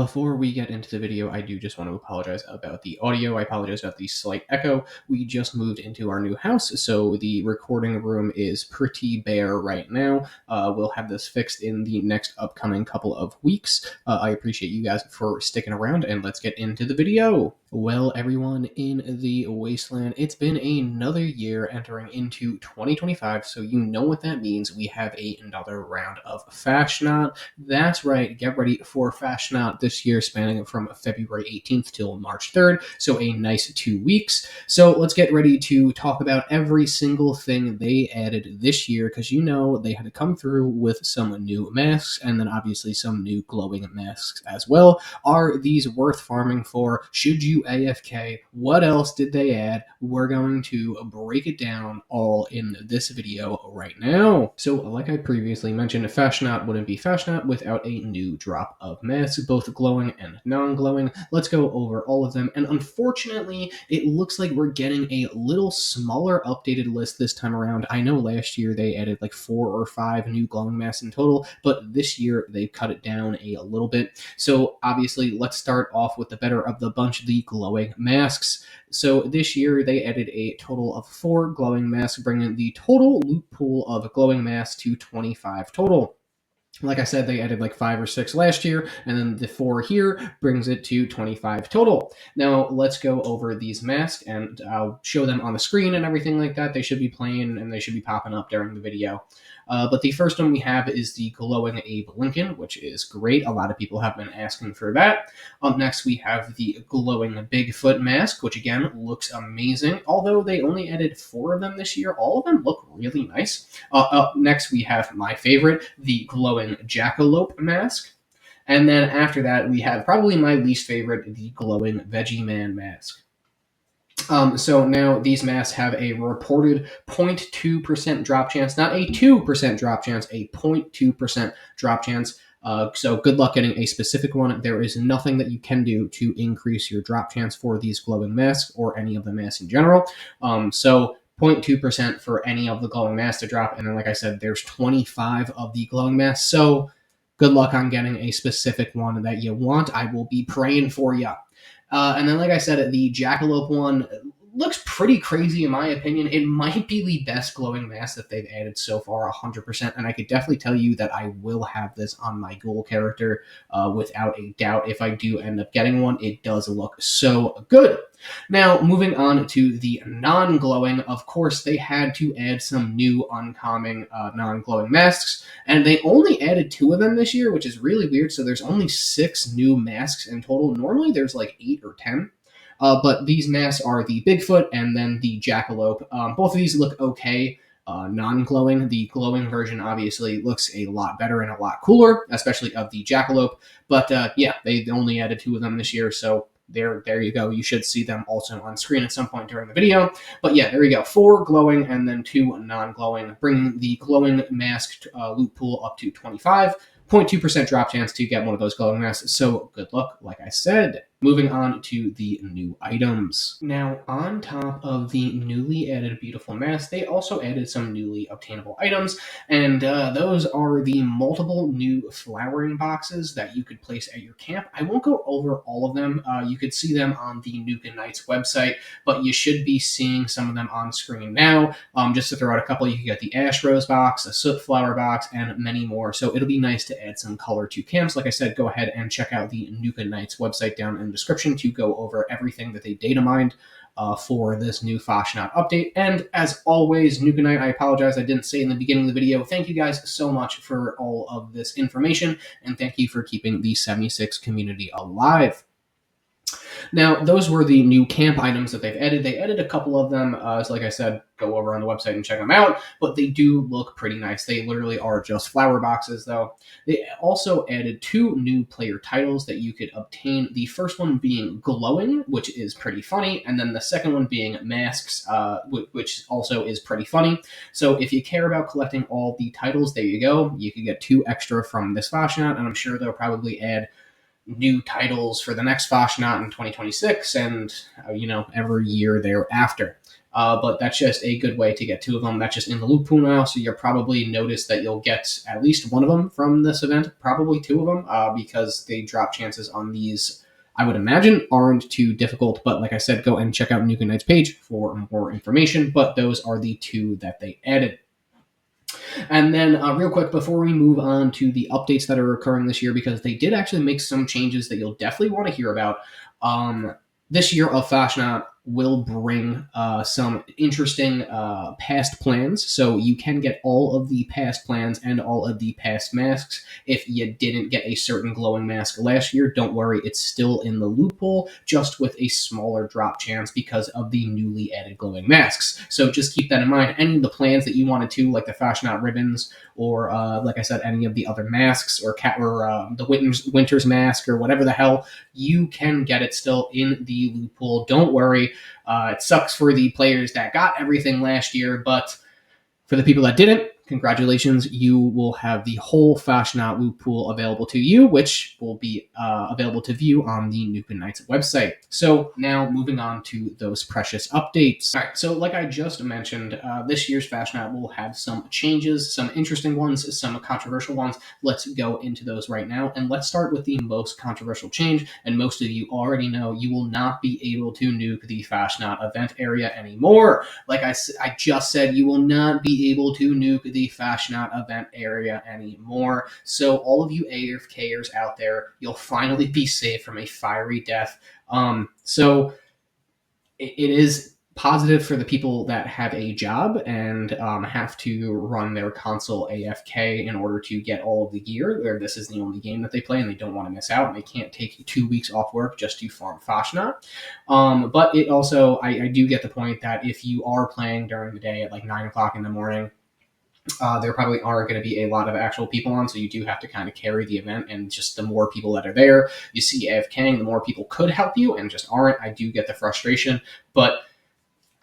Before we get into the video, I do just want to apologize about the audio. I apologize about the slight echo. We just moved into our new house, so the recording room is pretty bare right now. We'll have this fixed in the next upcoming couple of weeks. I appreciate you guys for sticking around, and let's get into the video. Well, everyone in the wasteland, it's been another year entering into 2025, so you know what that means. We have another round of Fasnacht. That's right, get ready for Fasnacht this year, spanning from February 18th till March 3rd, so a nice 2 weeks. So let's get ready to talk about every single thing they added this year, because you know they had to come through with some new masks, and then obviously some new glowing masks as well. Are these worth farming for? Should you AFK? What else did they add? We're going to break it down all in this video right now. So like I previously mentioned, Fasnacht wouldn't be Fasnacht without a new drop of masks, both glowing and non-glowing. Let's go over all of them, and unfortunately it looks like we're getting a little smaller updated list this time around. I know last year they added like 4 or 5 new glowing masks in total, but this year they've cut it down a little bit. So obviously let's start off with the better of the bunch, the glowing masks. So this year they added a total of 4 glowing masks, bringing the total loot pool of glowing masks to 25 total. Like I said, they added like 5 or 6 last year, and then the 4 here brings it to 25 total. Now, let's go over these masks, and I'll show them on the screen and everything like that. They should be playing, and they should be popping up during the video. But the first one we have is the glowing Abe Lincoln, which is great. A lot of people have been asking for that. Up next, we have the glowing Bigfoot mask, which again looks amazing. Although they only added 4 of them this year, all of them look really nice. Up next, we have my favorite, the glowing Jackalope mask. And then after that, we have probably my least favorite, the glowing Veggie Man mask. So now these masks have a reported 0.2% drop chance, not a 2% drop chance, a 0.2% drop chance. So good luck getting a specific one. There is nothing that you can do to increase your drop chance for these glowing masks or any of the masks in general. So 0.2% for any of the glowing masks to drop. And then, like I said, there's 25 of the glowing masks. So good luck on getting a specific one that you want. I will be praying for you. And then, like I said, the Jackalope one looks pretty crazy in my opinion. It might be the best glowing mask that they've added so far, 100%. And I could definitely tell you that I will have this on my ghoul character without a doubt. If I do end up getting one, it does look so good. Now, moving on to the non-glowing, of course, they had to add some new uncommon non-glowing masks, and they only added 2 of them this year, which is really weird. So there's only 6 new masks in total. Normally there's like 8 or 10. But these masks are the Bigfoot and then the Jackalope. Both of these look okay. Non-glowing. The glowing version obviously looks a lot better and a lot cooler, especially of the Jackalope. But yeah, they only added 2 of them this year, so there you go. You should see them also on screen at some point during the video. But yeah, there you go. 4 glowing and then 2 non-glowing, bringing the glowing mask loot pool up to 25. 0.2% drop chance to get one of those glowing masks. So good luck, like I said. Moving on to the new items. Now, on top of the newly added beautiful masks, they also added some newly obtainable items, and those are the multiple new flowering boxes that you could place at your camp. I won't go over all of them. You could see them on the Nukaknights website, but you should be seeing some of them on screen now. Just to throw out a couple, you can get the Ash Rose box, a Soot Flower box, and many more. So it'll be nice to add some color to camps. Like I said, go ahead and check out the Nukaknights website down in the description to go over everything that they data mined for this new Fasnacht update. And as always, Nukaknight, I apologize I didn't say in the beginning of the video, thank you guys so much for all of this information, and thank you for keeping the 76 community alive. Now, those were the new camp items that they've added. They added a couple of them, so like I said, go over on the website and check them out, but they do look pretty nice. They literally are just flower boxes, though. They also added 2 new player titles that you could obtain. The first one being Glowing, which is pretty funny, and then the second one being Masks, which also is pretty funny. So if you care about collecting all the titles, there you go. You can get 2 extra from this Fasnacht, and I'm sure they'll probably add new titles for the next Fasnacht in 2026 and, every year thereafter. but that's just a good way to get 2 of them. That's just in the loot pool now, so you'll probably notice that you'll get at least 1 of them from this event, probably 2 of them, because they drop chances on these, I would imagine, aren't too difficult. But like I said, go and check out Nukaknights page for more information, but those are the 2 that they added. And then, real quick, before we move on to the updates that are occurring this year, because they did actually make some changes that you'll definitely want to hear about. This year of Fasnacht will bring some interesting past plans. So you can get all of the past plans and all of the past masks. If you didn't get a certain glowing mask last year, don't worry, it's still in the loophole, just with a smaller drop chance because of the newly added glowing masks. So just keep that in mind. Any of the plans that you wanted to, like the Fasnacht ribbons, or like I said, any of the other masks, or the Winter's mask, or whatever the hell, you can get it still in the loophole. Don't worry. It sucks for the players that got everything last year, but for the people that didn't, congratulations, you will have the whole Fasnacht loot pool available to you, which will be available to view on the Nukaknights website. So now moving on to those precious updates. All right, so like I just mentioned, this year's Fasnacht will have some changes, some interesting ones, some controversial ones. Let's go into those right now, and let's start with the most controversial change. And most of you already know, you will not be able to nuke the Fasnacht event area anymore. Like I just said, you will not be able to nuke the Fasnacht event area anymore. So all of you AFKers out there, you'll finally be saved from a fiery death. So it is positive for the people that have a job and have to run their console AFK in order to get all of the gear, where this is the only game that they play and they don't want to miss out, and they can't take 2 weeks off work just to farm Fasnacht. But it also, I do get the point that if you are playing during the day at like 9 o'clock in the morning, there probably aren't going to be a lot of actual people on, so you do have to kind of carry the event, and just the more people that are there, you see AFKing, the more people could help you and just aren't. I do get the frustration, but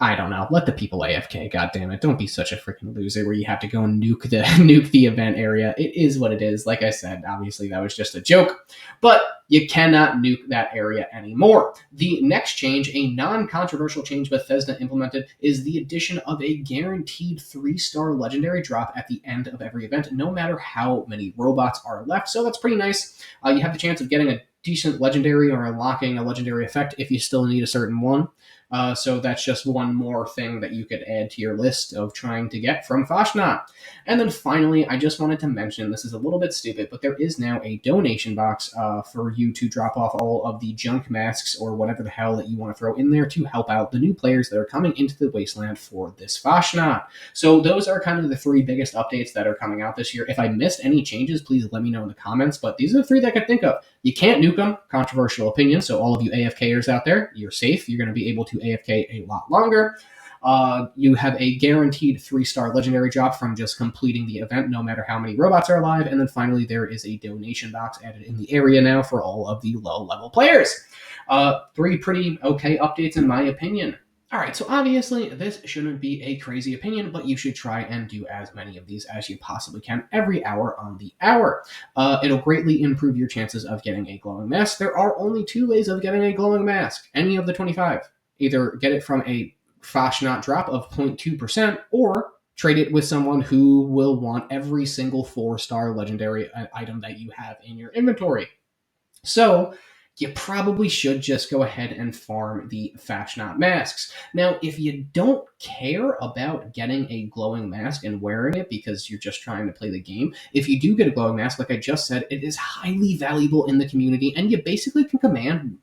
I don't know. Let the people AFK. God damn it! Don't be such a freaking loser where you have to go and nuke the event area. It is what it is. Like I said, obviously that was just a joke, but you cannot nuke that area anymore. The next change, a non-controversial change Bethesda implemented, is the addition of a guaranteed 3-star legendary drop at the end of every event, no matter how many robots are left. So that's pretty nice. You have the chance of getting a decent legendary or unlocking a legendary effect if you still need a certain one. So that's just one more thing that you could add to your list of trying to get from Fasnacht. And then finally, I just wanted to mention, this is a little bit stupid, but there is now a donation box for you to drop off all of the junk masks or whatever the hell that you want to throw in there to help out the new players that are coming into the Wasteland for this Fasnacht. So those are kind of the 3 biggest updates that are coming out this year. If I missed any changes, please let me know in the comments, but these are the 3 that I could think of. You can't nuke them, controversial opinion, so all of you AFKers out there, you're safe. You're going to be able to AFK a lot longer. You have a guaranteed 3-star legendary drop from just completing the event, no matter how many robots are alive. And then finally, there is a donation box added in the area now for all of the low-level players. 3 pretty okay updates in my opinion. All right, so obviously this shouldn't be a crazy opinion, but you should try and do as many of these as you possibly can every hour on the hour. It'll greatly improve your chances of getting a glowing mask. There are only 2 ways of getting a glowing mask, any of the 25. Either get it from a Fasnacht drop of 0.2%, or trade it with someone who will want every single 4-star legendary item that you have in your inventory. So you probably should just go ahead and farm the Fasnacht masks. Now, if you don't care about getting a glowing mask and wearing it because you're just trying to play the game, if you do get a glowing mask, like I just said, it is highly valuable in the community, and you basically can command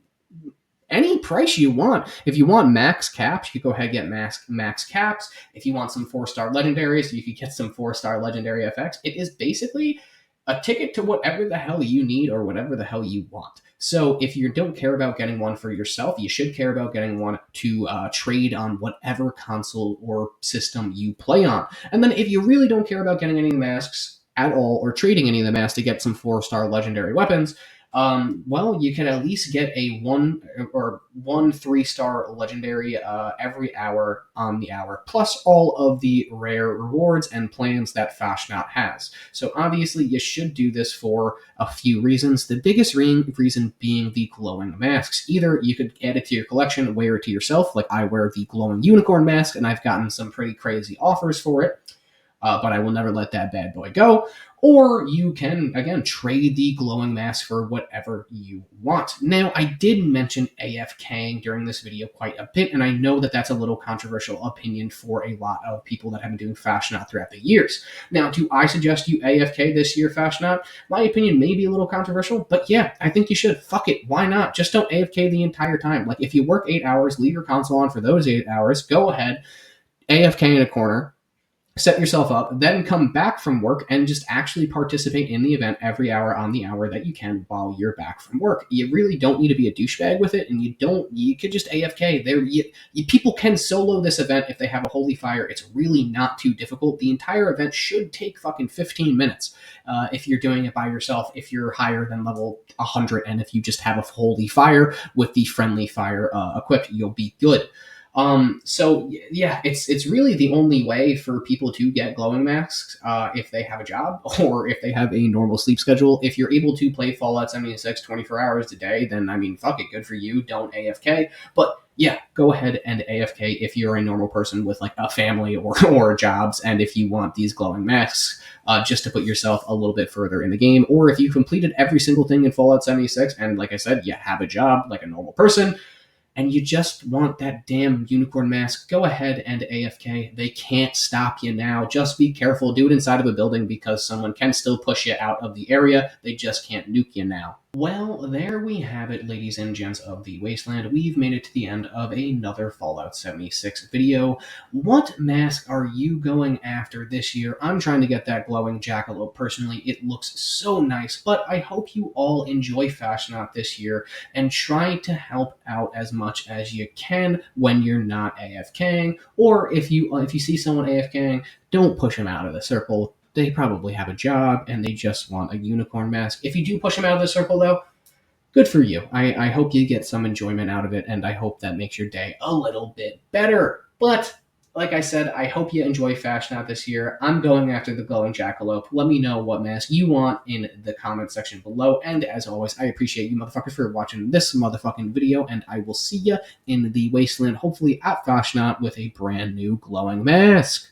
any price you want. If you want max caps, you go ahead and get max caps. If you want some 4-star legendaries, you could get some 4-star legendary effects. It is basically a ticket to whatever the hell you need or whatever the hell you want. So if you don't care about getting one for yourself, you should care about getting one to trade on whatever console or system you play on. And then if you really don't care about getting any masks at all or trading any of the masks to get some 4-star legendary weapons, well, you can at least get a 3-star legendary every hour on the hour, plus all of the rare rewards and plans that Fasnacht has. So obviously, you should do this for a few reasons. The biggest reason being the glowing masks. Either you could add it to your collection, wear it to yourself, like I wear the glowing unicorn mask, and I've gotten some pretty crazy offers for it. But I will never let that bad boy go. Or you can, again, trade the glowing mask for whatever you want. Now, I did mention AFKing during this video quite a bit, and I know that that's a little controversial opinion for a lot of people that have been doing Fasnacht throughout the years. Now, do I suggest you AFK this year, Fasnacht? My opinion may be a little controversial, but yeah, I think you should. Fuck it, why not? Just don't AFK the entire time. Like, if you work 8 hours, leave your console on for those 8 hours, go ahead, AFK in a corner, set yourself up, then come back from work and just actually participate in the event every hour on the hour that you can while you're back from work. You really don't need to be a douchebag with it, and you could just AFK. People can solo this event if they have a holy fire. It's really not too difficult. The entire event should take fucking 15 minutes if you're doing it by yourself, if you're higher than level 100, and if you just have a holy fire with the friendly fire equipped, you'll be good. So yeah, it's really the only way for people to get glowing masks if they have a job or if they have a normal sleep schedule. If you're able to play Fallout 76 24 hours a day, then I mean, fuck it, good for you. Don't AFK. But yeah, go ahead and AFK if you're a normal person with like a family or jobs, and if you want these glowing masks just to put yourself a little bit further in the game, or if you completed every single thing in Fallout 76 and like I said, you have a job like a normal person, and you just want that damn unicorn mask, go ahead and AFK. They can't stop you now. Just be careful. Do it inside of a building because someone can still push you out of the area. They just can't nuke you now. Well, there we have it, ladies and gents of the Wasteland. We've made it to the end of another Fallout 76 video. What mask are you going after this year? I'm trying to get that glowing Jackalope personally. It looks so nice, but I hope you all enjoy Fasnacht this year and try to help out as much as you can when you're not AFKing, or if you see someone AFKing, don't push them out of the circle. They probably have a job and they just want a unicorn mask. If you do push them out of the circle, though, good for you. I hope you get some enjoyment out of it, and I hope that makes your day a little bit better. But like I said, I hope you enjoy Fasnacht this year. I'm going after the glowing Jackalope. Let me know what mask you want in the comment section below. And as always, I appreciate you motherfuckers for watching this motherfucking video, and I will see you in the Wasteland, hopefully at Fasnacht with a brand new glowing mask.